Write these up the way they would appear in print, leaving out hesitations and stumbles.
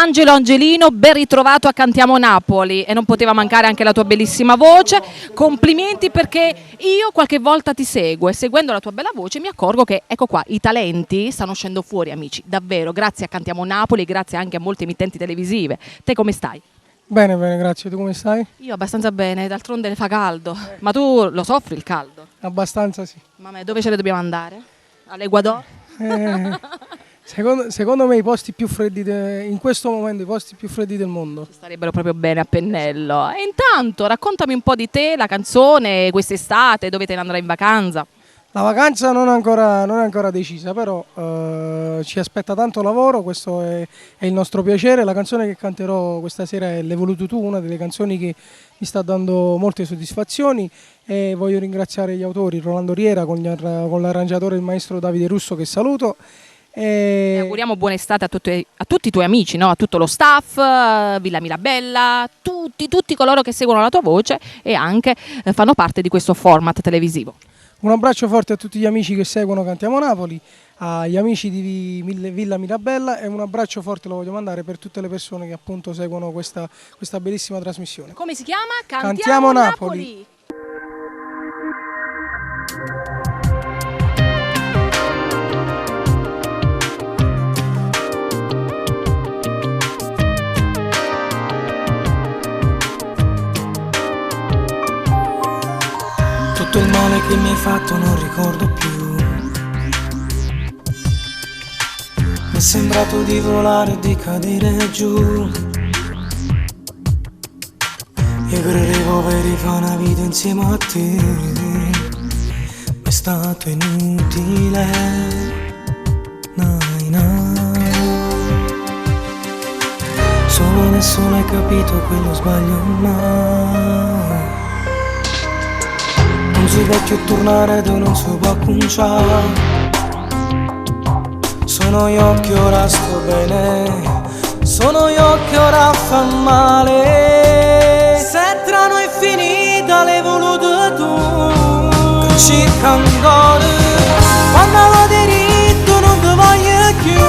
Angelo Angelino, ben ritrovato a Cantiamo Napoli, e non poteva mancare anche la tua bellissima voce. Complimenti, perché io qualche volta ti seguo e seguendo la tua bella voce mi accorgo che, ecco qua, i talenti stanno uscendo fuori, amici, davvero, grazie a Cantiamo Napoli e grazie anche a molte emittenti televisive. Te come stai? Bene, bene, grazie. Tu come stai? Io abbastanza bene, d'altronde fa caldo. Ma tu lo soffri il caldo? Abbastanza sì. Ma dove ce ne dobbiamo andare? All'Ecuador? Secondo me i posti più freddi, in questo momento i posti più freddi del mondo. Starebbero proprio bene a pennello. E intanto raccontami un po' di te, la canzone, quest'estate, dove te ne andrai in vacanza? La vacanza non è ancora decisa, però ci aspetta tanto lavoro, questo è il nostro piacere. La canzone che canterò questa sera è L'hai voluto tu, una delle canzoni che mi sta dando molte soddisfazioni, e voglio ringraziare gli autori, Rolando Riera con l'arrangiatore il maestro Davide Russo, che saluto. E auguriamo buona estate a tutti i tuoi amici, no? A tutto lo staff, Villa Mirabella, tutti coloro che seguono la tua voce e anche fanno parte di questo format televisivo. Un abbraccio forte a tutti gli amici che seguono Cantiamo Napoli, agli amici di Villa Mirabella, e un abbraccio forte lo voglio mandare per tutte le persone che appunto seguono questa bellissima trasmissione. Come si chiama? Cantiamo Napoli. Tutto il male che mi hai fatto non ricordo più. Mi è sembrato di volare e di cadere giù. Io credevo aver fare una vita insieme a te, ma è stato inutile. Nai, nai. Solo adesso l'hai capito, quello sbaglio mai. Non si può più tornare, tu non si può cominciare. Sono io che ora sto bene, sono io che ora fa male. Se tra noi è finita, l'hai voluto tu, che circa ancora. Quando lo diritto non ti voglio più,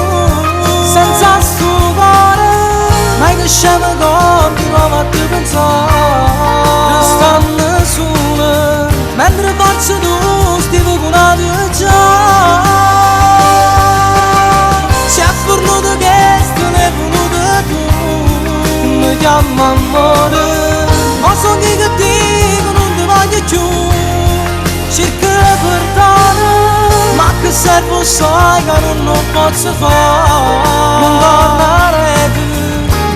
senza sto cuore, mai che scemo continuavo a te pensare. Stanno sole, mentre faccio tu stivo con una già. Si è fornuto che sto ne è venuto tu, mi chiama amore, ma sono che dico non ti voglio più. Cerca perdono, ma che serve sai che non posso fare. Non tornare più,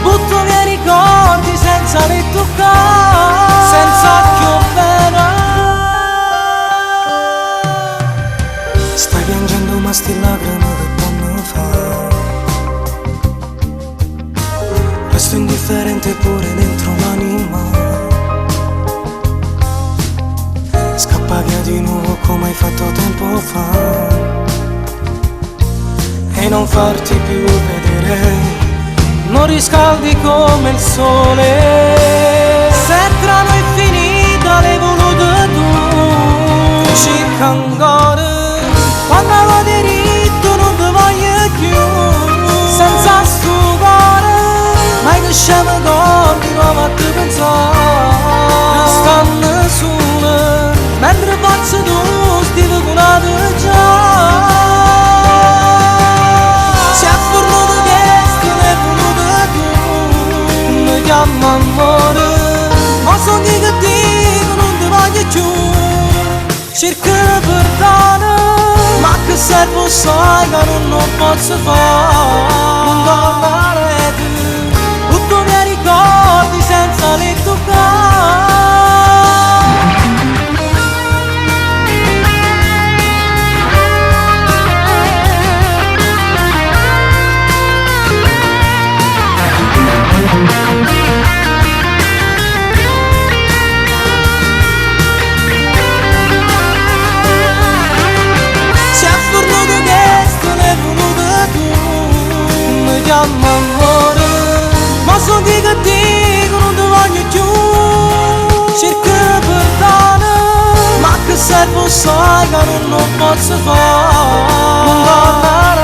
butto via i ricordi senza li toccare, senza più bene. Stai piangendo ma sti lacrime che fanno fare. Resto indifferente pure dentro l'anima. Scappa via di nuovo come hai fatto tempo fa, e non farti più vedere, non riscaldi come il sole. Se tra noi è finita, l'hai voluto tu, circa ancora. Quando lo diritto non ti voglio più, senza sto cuore, mai che scemo continuavo a te pensare. Stanno sole, mentre faccio tu stivo con una già. Si è fornuto che ne è venuto tu, mi chiama amore, ma sono che dico non ti voglio più. Cerca perdono, ma che serve sai che non posso fare. Non tornare più, butto via i ricordi senza li toccare. Si è fornuto che sto ne è venuto tu, mi chiama amore, ma sono che dico non ti voglio più. Cerca perdono, ma che serve sai che non posso fare. Non tornare